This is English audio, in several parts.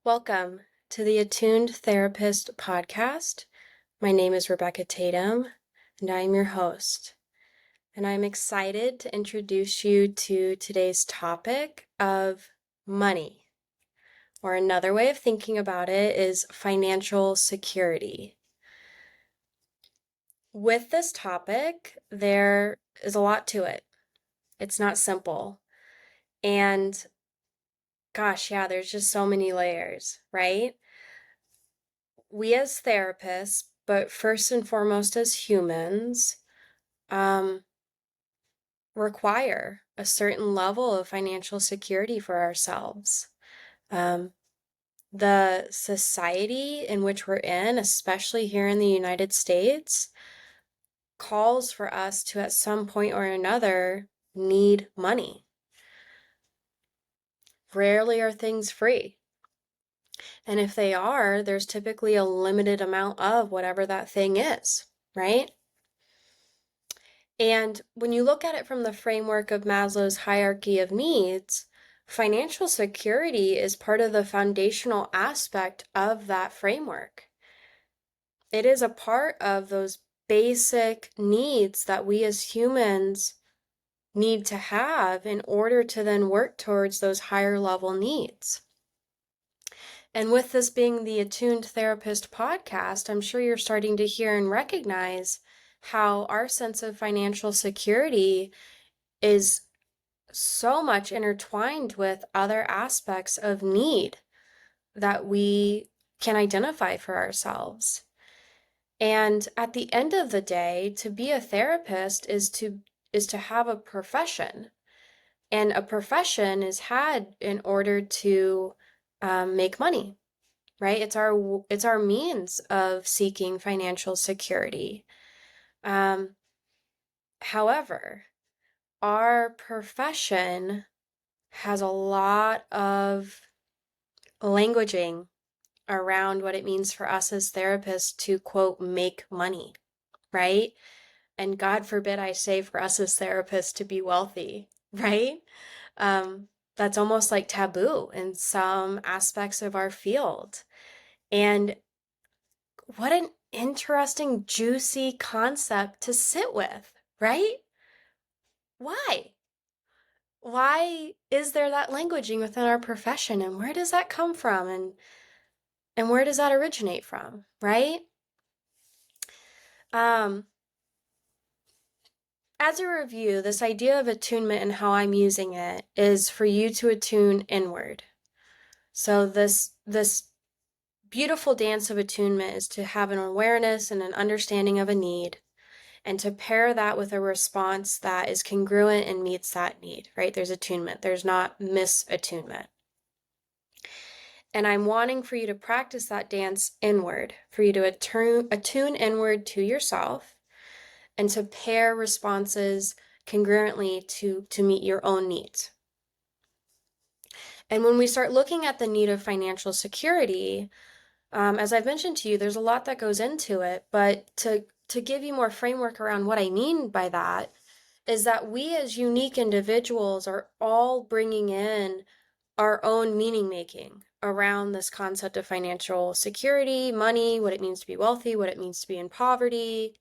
Welcome to the Attuned Therapist podcast. My name is Rebecca Tatum, and I am your host. And I'm excited to introduce you to today's topic of money, or another way of thinking about it is financial security. With this topic, there is a lot to it. It's not simple. And gosh, yeah, there's just so many layers, right? We as therapists, but first and foremost as humans, require a certain level of financial security for ourselves. The society in which we're in, especially here in the United States, calls for us to, at some point or another, need money. Rarely are things free. And if they are, there's typically a limited amount of whatever that thing is, right? And when you look at it from the framework of Maslow's hierarchy of needs, financial security is part of the foundational aspect of that framework. It is a part of those basic needs that we as humans need to have in order to then work towards those higher level needs. And with this being the Attuned Therapist podcast, I'm sure you're starting to hear and recognize how our sense of financial security is so much intertwined with other aspects of need that we can identify for ourselves. And at the end of the day, to be a therapist is to have a profession. And a profession is had in order to make money, right? It's our means of seeking financial security. However, our profession has a lot of languaging around what it means for us as therapists to, quote, make money, right? And God forbid I say for us as therapists to be wealthy, right? That's almost like taboo in some aspects of our field. And what an interesting, juicy concept to sit with, right? Why? Why is there that languaging within our profession, and where does that come from, and where does that originate from, right? As a review, this idea of attunement and how I'm using it is for you to attune inward. So this beautiful dance of attunement is to have an awareness and an understanding of a need, and to pair that with a response that is congruent and meets that need, right? There's attunement. There's not misattunement. And I'm wanting for you to practice that dance inward, for you to attune inward to yourself, and to pair responses congruently to meet your own needs. And when we start looking at the need of financial security, as I've mentioned to you, there's a lot that goes into it, but to give you more framework around what I mean by that is that we as unique individuals are all bringing in our own meaning making around this concept of financial security, money, what it means to be wealthy, what it means to be in poverty,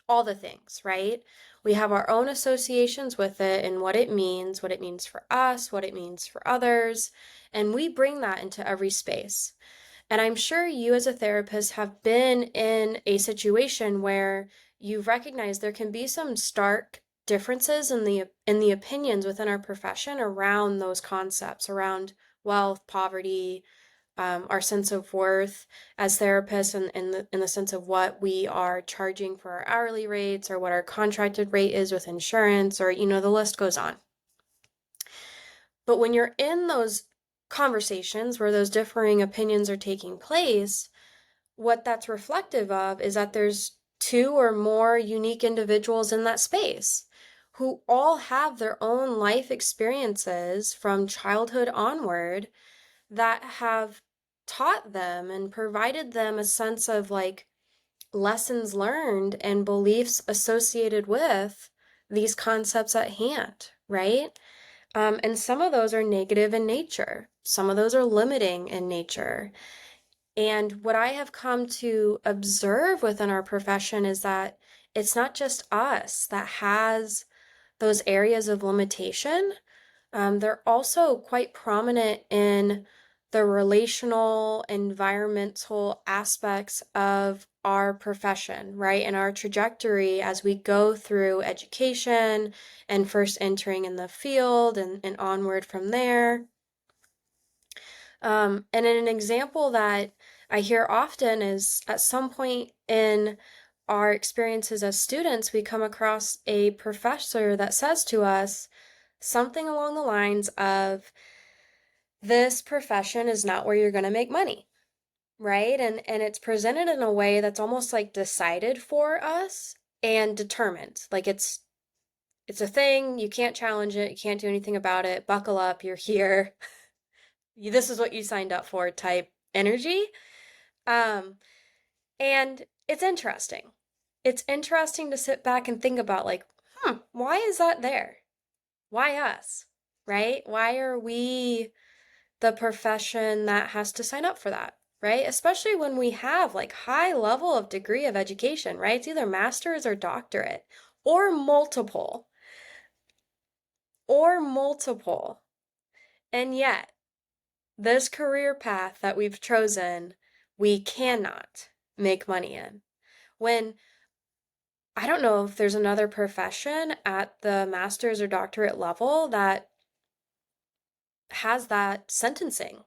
all the things, right? We have our own associations with it and what it means for us, what it means for others, and we bring that into every space. And I'm sure you as a therapist have been in a situation where you've recognized there can be some stark differences in the opinions within our profession around those concepts, around wealth, poverty, our sense of worth as therapists, and in the sense of what we are charging for our hourly rates, or what our contracted rate is with insurance, or the list goes on. But when you're in those conversations where those differing opinions are taking place, what that's reflective of is that there's two or more unique individuals in that space who all have their own life experiences from childhood onward that have taught them and provided them a sense of like lessons learned and beliefs associated with these concepts at hand, right? And some of those are negative in nature. Some of those are limiting in nature. And what I have come to observe within our profession is that it's not just us that has those areas of limitation. They're also quite prominent in the relational, environmental aspects of our profession, right? And our trajectory as we go through education and first entering in the field and onward from there. And an example that I hear often is at some point in our experiences as students, we come across a professor that says to us something along the lines of, this profession is not where you're going to make money, right? And it's presented in a way that's almost like decided for us and determined. Like it's a thing, you can't challenge it, you can't do anything about it. Buckle up, you're here. This is what you signed up for type energy. Um, and it's interesting. It's interesting to sit back and think about like, why is that there? Why us? Right? Why are we the profession that has to sign up for that? Right? Especially when we have like high level of degree of education, right? It's either master's or doctorate or multiple or multiple. And yet, this career path that we've chosen, we cannot make money in. When I don't know if there's another profession at the master's or doctorate level that has that sentencing.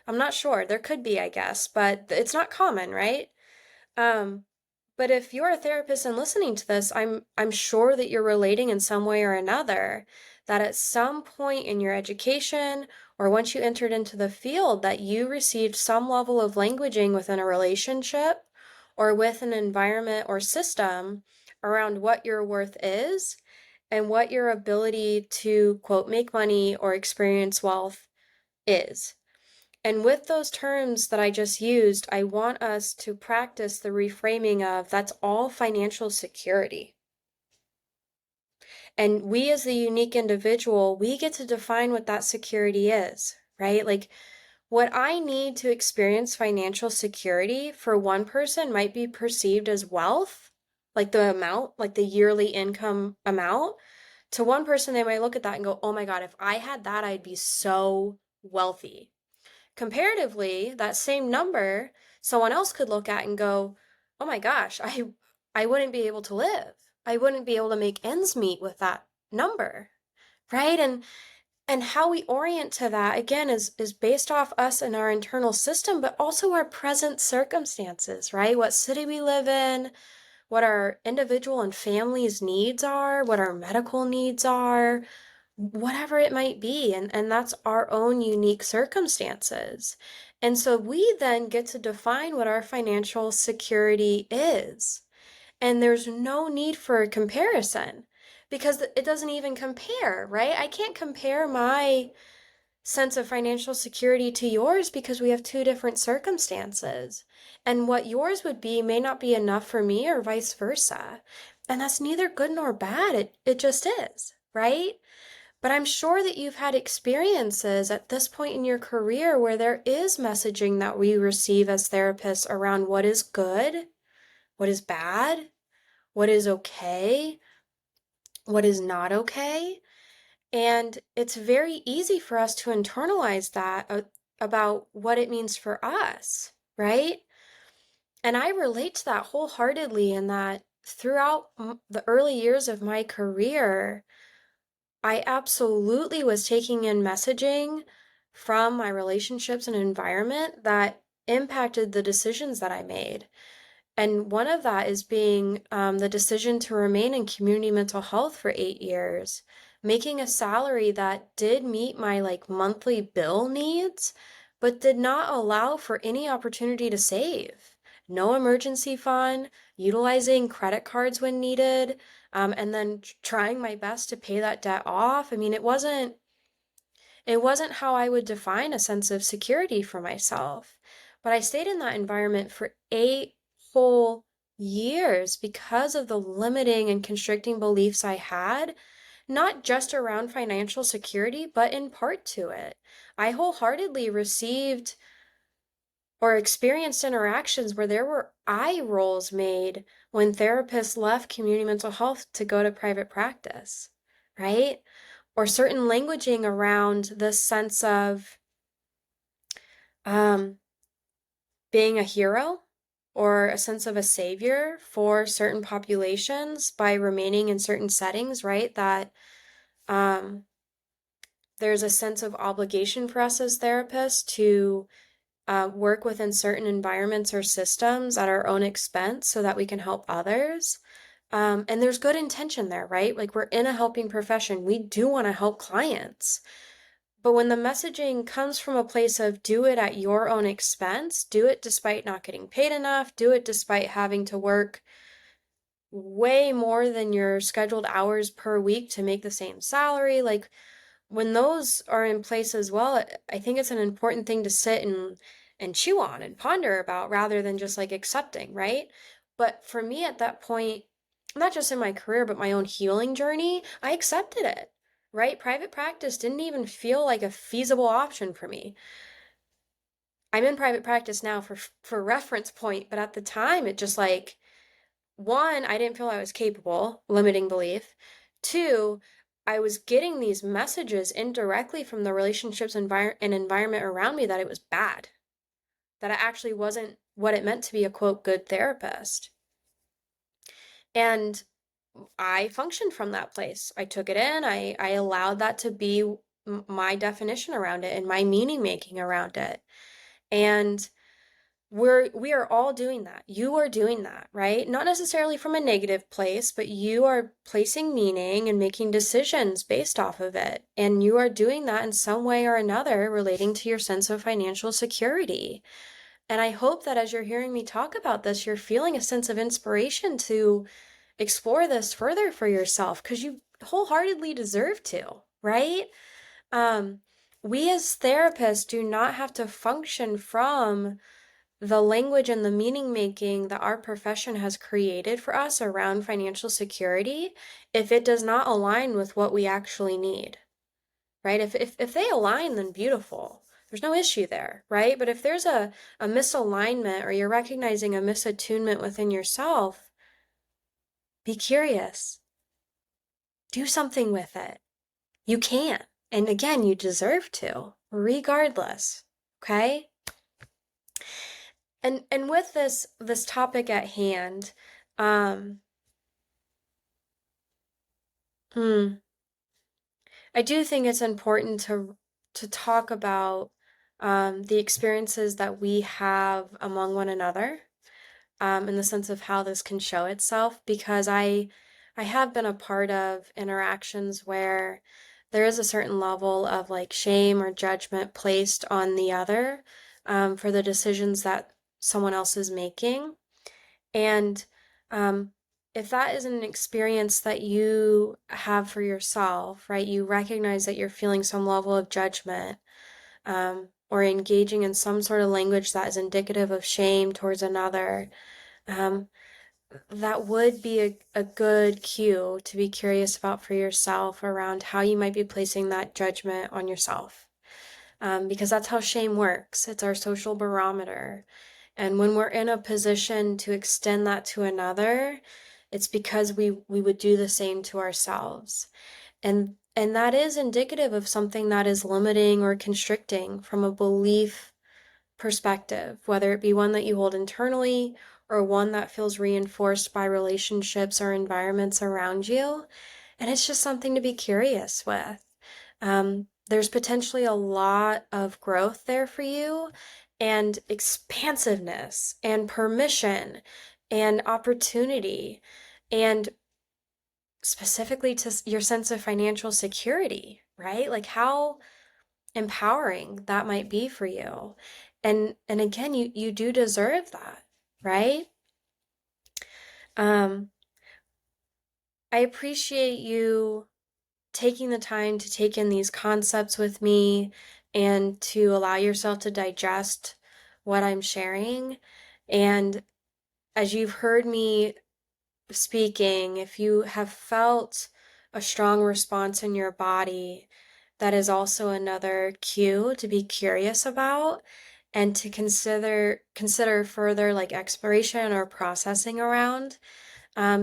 I'm not sure. There could be, I guess, but it's not common, right? Um, but if you're a therapist and listening to this, I'm sure that you're relating in some way or another that at some point in your education or once you entered into the field that you received some level of languaging within a relationship or with an environment or system around what your worth is and what your ability to, quote, make money or experience wealth is. And with those terms that I just used, I want us to practice the reframing of that's all financial security. And we as the unique individual, we get to define what that security is, right? Like what I need to experience financial security for one person might be perceived as wealth, like the amount, like the yearly income amount. To one person, they might look at that and go, oh my God, if I had that, I'd be so wealthy. Comparatively, that same number, someone else could look at and go, "Oh my gosh, I wouldn't be able to live. I wouldn't be able to make ends meet with that number." Right? And how we orient to that again is based off us and our internal system, but also our present circumstances, right? What city we live in, what our individual and family's needs are, what our medical needs are, whatever it might be. And that's our own unique circumstances. And so we then get to define what our financial security is. And there's no need for a comparison because it doesn't even compare, right? I can't compare my sense of financial security to yours because we have two different circumstances. And what yours would be may not be enough for me or vice versa. And that's neither good nor bad. It just is, right? But I'm sure that you've had experiences at this point in your career where there is messaging that we receive as therapists around what is good, what is bad, what is okay, what is not okay. And it's very easy for us to internalize that about what it means for us, right? And I relate to that wholeheartedly in that throughout the early years of my career, I absolutely was taking in messaging from my relationships and environment that impacted the decisions that I made. And one of that is being the decision to remain in community mental health for 8 years, making a salary that did meet my like monthly bill needs, but did not allow for any opportunity to save. No emergency fund, utilizing credit cards when needed, and then trying my best to pay that debt off. I mean, it wasn't how I would define a sense of security for myself. But I stayed in that environment for 8 whole years because of the limiting and constricting beliefs I had, not just around financial security, but in part to it. I wholeheartedly received or experienced interactions where there were eye rolls made when therapists left community mental health to go to private practice, right? Or certain languaging around the sense of um, being a hero or a sense of a savior for certain populations by remaining in certain settings, right? That um, there's a sense of obligation for us as therapists to work within certain environments or systems at our own expense so that we can help others. And there's good intention there, right? Like we're in a helping profession. We do want to help clients. But when the messaging comes from a place of do it at your own expense, do it despite not getting paid enough, do it despite having to work way more than your scheduled hours per week to make the same salary, like when those are in place as well, I think it's an important thing to sit and chew on and ponder about rather than just like accepting, right? But for me at that point, not just in my career, but my own healing journey, I accepted it, right? Private practice didn't even feel like a feasible option for me. I'm in private practice now for reference point, but at the time it just like one, I didn't feel I was capable, limiting belief. Two, I was getting these messages indirectly from the relationships and environment around me that it was bad, that I actually wasn't what it meant to be a quote good therapist. And I functioned from that place. I took it in, I allowed that to be my definition around it and my meaning making around it. And we are all doing that. You are doing that, right? Not necessarily from a negative place, but you are placing meaning and making decisions based off of it. And you are doing that in some way or another relating to your sense of financial security. And I hope that as you're hearing me talk about this, you're feeling a sense of inspiration to explore this further for yourself because you wholeheartedly deserve to, right? Um, we as therapists do not have to function from the language and the meaning making that our profession has created for us around financial security if it does not align with what we actually need, right? If they align, then beautiful. There's no issue there, right? But if there's a misalignment or you're recognizing a misattunement within yourself, be curious. Do something with it. You can. And again, you deserve to, regardless. Okay? And with this topic at hand, um, hmm, I do think it's important to talk about the experiences that we have among one another, in the sense of how this can show itself, because I have been a part of interactions where there is a certain level of like shame or judgment placed on the other, for the decisions that someone else is making. And um, if that is an experience that you have for yourself, right, you recognize that you're feeling some level of judgment, or engaging in some sort of language that is indicative of shame towards another, um, that would be a good cue to be curious about for yourself around how you might be placing that judgment on yourself. Because that's how shame works. It's our social barometer. And when we're in a position to extend that to another, it's because we would do the same to ourselves. And that is indicative of something that is limiting or constricting from a belief perspective, whether it be one that you hold internally or one that feels reinforced by relationships or environments around you. And it's just something to be curious with. There's potentially a lot of growth there for you, and expansiveness, and permission, and opportunity, and specifically to your sense of financial security, right? Like how empowering that might be for you. And again, you do deserve that, right? Um, I appreciate you taking the time to take in these concepts with me and to allow yourself to digest what I'm sharing. And as you've heard me speaking, if you have felt a strong response in your body, that is also another cue to be curious about and to consider further like exploration or processing around,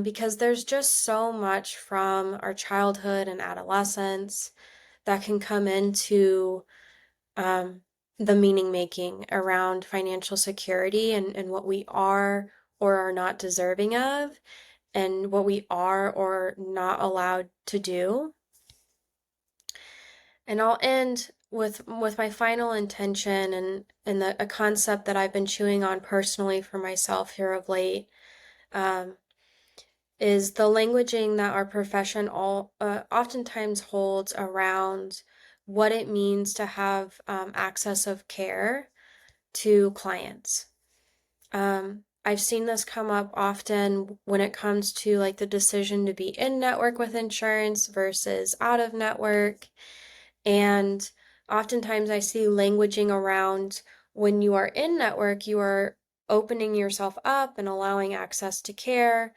because there's just so much from our childhood and adolescence that can come into um, the meaning making around financial security and what we are or are not deserving of, and what we are or not allowed to do. And I'll end with my final intention and a concept that I've been chewing on personally for myself here of late, um, is the languaging that our profession oftentimes holds around what it means to have access of care to clients. I've seen this come up often when it comes to like the decision to be in network with insurance versus out of network. And oftentimes I see languaging around when you are in network, you are opening yourself up and allowing access to care,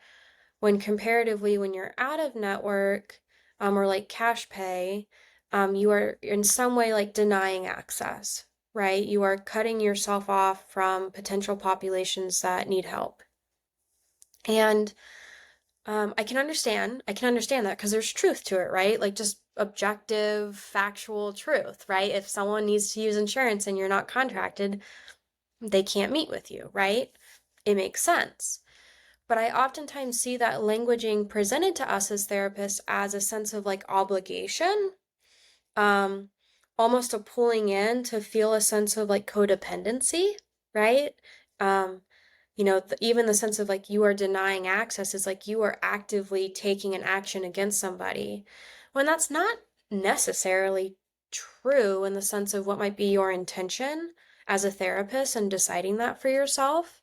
when comparatively, when you're out of network, or like cash pay, you are in some way like denying access, right? You are cutting yourself off from potential populations that need help. And I can understand that because there's truth to it, right? Like just objective, factual truth, right? If someone needs to use insurance and you're not contracted, they can't meet with you, right? It makes sense. But I oftentimes see that languaging presented to us as therapists as a sense of like obligation, um, almost a pulling in to feel a sense of like codependency, right? Um, even the sense of like you are denying access is like you are actively taking an action against somebody, when that's not necessarily true in the sense of what might be your intention as a therapist and deciding that for yourself.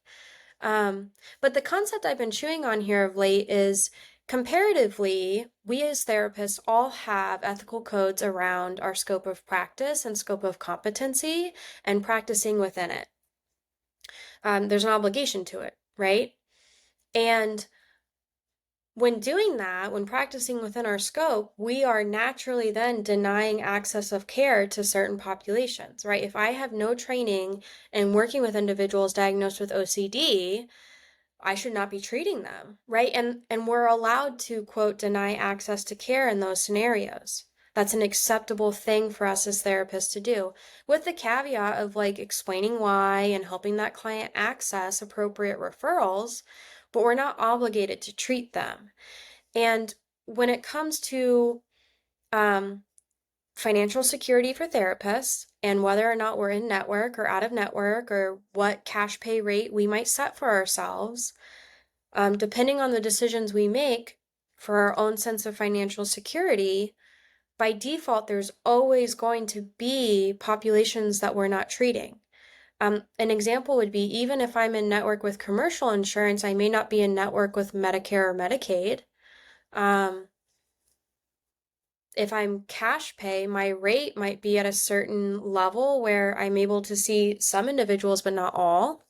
Um, but the concept I've been chewing on here of late is comparatively, we as therapists all have ethical codes around our scope of practice and scope of competency and practicing within it. There's an obligation to it, right? And when doing that, when practicing within our scope, we are naturally then denying access of care to certain populations, right? If I have no training in working with individuals diagnosed with OCD, I should not be treating them, right? And we're allowed to, quote, deny access to care in those scenarios. That's an acceptable thing for us as therapists to do, with the caveat of like explaining why and helping that client access appropriate referrals, but we're not obligated to treat them. And when it comes to um, financial security for therapists and whether or not we're in network or out of network or what cash pay rate we might set for ourselves, depending on the decisions we make for our own sense of financial security, by default, there's always going to be populations that we're not treating. An example would be even if I'm in network with commercial insurance, I may not be in network with Medicare or Medicaid. If I'm cash pay, my rate might be at a certain level where I'm able to see some individuals, but not all.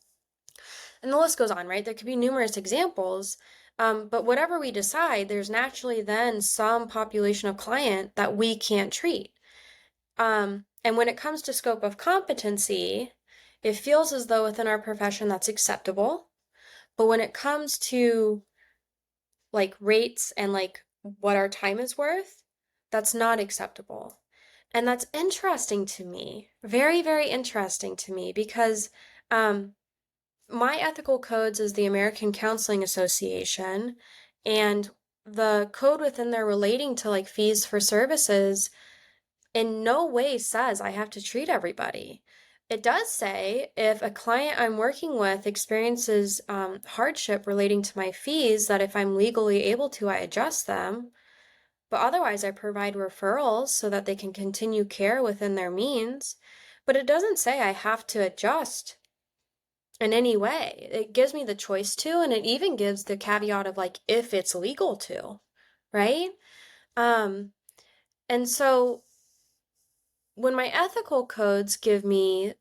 And the list goes on, right? There could be numerous examples. But whatever we decide, there's naturally then some population of client that we can't treat. And when it comes to scope of competency, it feels as though within our profession that's acceptable. But when it comes to like rates and like what our time is worth, that's not acceptable. And that's interesting to me. Very, very interesting to me because my ethical codes is the American Counseling Association, and the code within there relating to like fees for services in no way says I have to treat everybody. It does say if a client I'm working with experiences hardship relating to my fees, that if I'm legally able to, I adjust them. But otherwise, I provide referrals so that they can continue care within their means. But it doesn't say I have to adjust in any way. It gives me the choice to, and it even gives the caveat of like if it's legal to, right? Um, and so when my ethical codes give me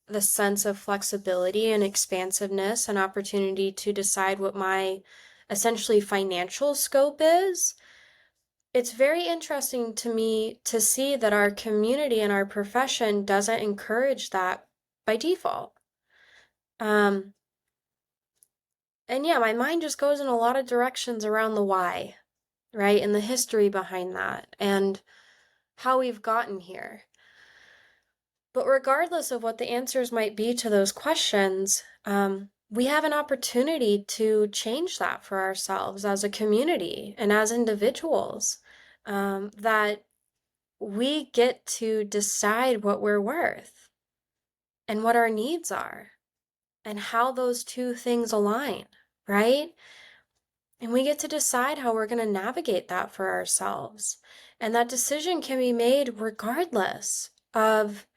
the sense of flexibility and expansiveness and opportunity to decide what my essentially financial scope is, it's very interesting to me to see that our community and our profession doesn't encourage that by default. Um, and yeah, my mind just goes in a lot of directions around the why, right? And the history behind that and how we've gotten here. But regardless of what the answers might be to those questions, we have an opportunity to change that for ourselves as a community and as individuals. That we get to decide what we're worth and what our needs are and how those two things align, right? And we get to decide how we're going to navigate that for ourselves. And that decision can be made regardless of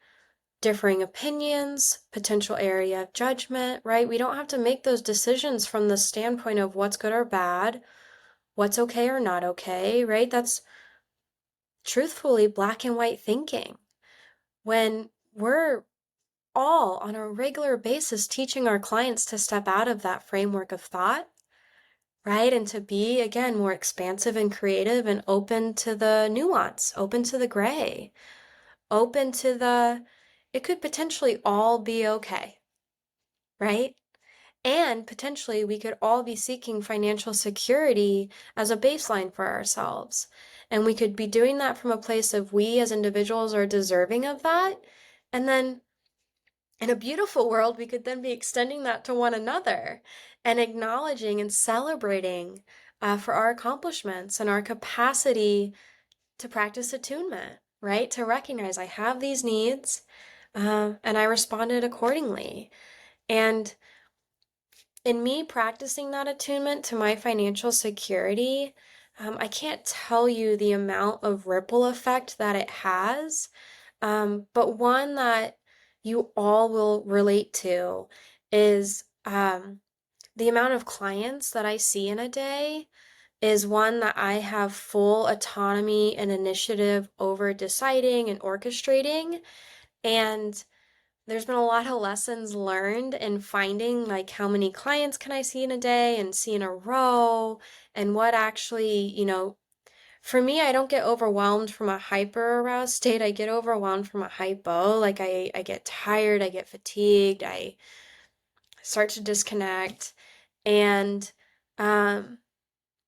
differing opinions, potential area of judgment, right? We don't have to make those decisions from the standpoint of what's good or bad, what's okay or not okay, right? That's truthfully black and white thinking. When we're all on a regular basis teaching our clients to step out of that framework of thought, right? And to be, again, more expansive and creative and open to the nuance, open to the gray, open to the, it could potentially all be okay, right? And potentially we could all be seeking financial security as a baseline for ourselves. And we could be doing that from a place of we as individuals are deserving of that. And then in a beautiful world, we could then be extending that to one another and acknowledging and celebrating for our accomplishments and our capacity to practice attunement, right? To recognize I have these needs and I responded accordingly. And in me practicing that attunement to my financial security, I can't tell you the amount of ripple effect that it has, but one that you all will relate to is the amount of clients that I see in a day is one that I have full autonomy and initiative over deciding and orchestrating. And there's been a lot of lessons learned in finding like how many clients can I see in a day and see in a row and what actually, for me, I don't get overwhelmed from a hyper aroused state. I get overwhelmed from a hypo. Like I get tired, I get fatigued, I start to disconnect. And um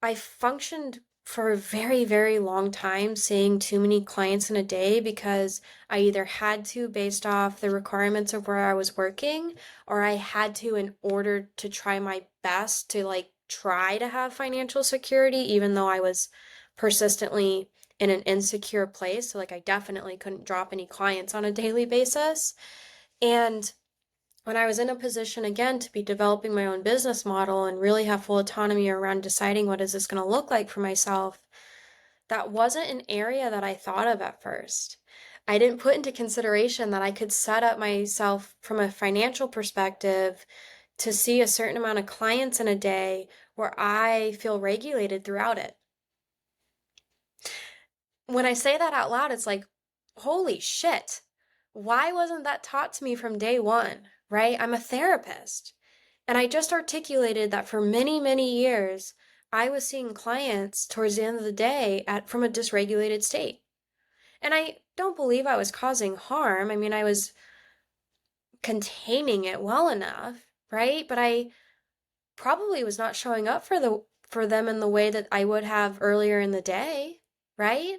I functioned for a very, very long time seeing too many clients in a day because I either had to based off the requirements of where I was working, or I had to in order to try my best to like try to have financial security, even though I was persistently in an insecure place. So like I definitely couldn't drop any clients on a daily basis. And when I was in a position again to be developing my own business model and really have full autonomy around deciding what is this going to look like for myself, that wasn't an area that I thought of at first. I didn't put into consideration that I could set up myself from a financial perspective to see a certain amount of clients in a day where I feel regulated throughout it. When I say that out loud, it's like, holy shit. Why wasn't that taught to me from day one, right? I'm a therapist. And I just articulated that for many, many years, I was seeing clients towards the end of the day from a dysregulated state. And I don't believe I was causing harm. I mean, I was containing it well enough, right? But I probably was not showing up for them in the way that I would have earlier in the day, right?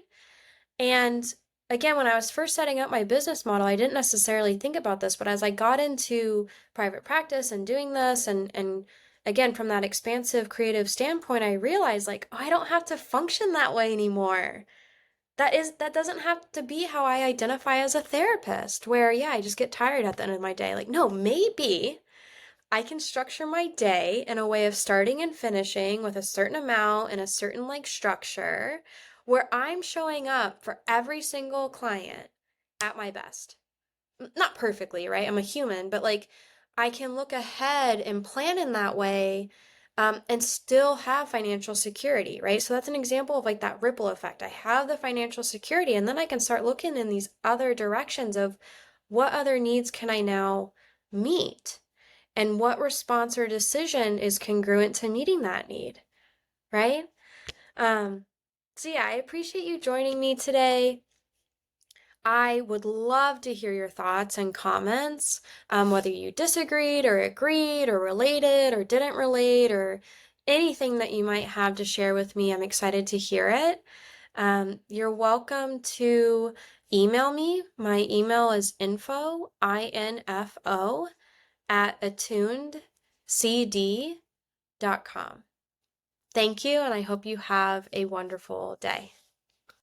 And again, when I was first setting up my business model, I didn't necessarily think about this, but as I got into private practice and doing this and again from that expansive creative standpoint, I realized like, oh, I don't have to function that way anymore. That doesn't have to be how I identify as a therapist, where yeah, I just get tired at the end of my day. Like, no, maybe I can structure my day in a way of starting and finishing with a certain amount and a certain like structure where I'm showing up for every single client at my best. Not perfectly, right? I'm a human, but like I can look ahead and plan in that way and still have financial security, right? So that's an example of like that ripple effect. I have the financial security, and then I can start looking in these other directions of what other needs can I now meet? And what response or decision is congruent to meeting that need, right? Um, So yeah, I appreciate you joining me today. I would love to hear your thoughts and comments, whether you disagreed or agreed or related or didn't relate or anything that you might have to share with me. I'm excited to hear it. You're welcome to email me. My email is info, I-N-F-O, @attunedcd.com. Thank you, and I hope you have a wonderful day.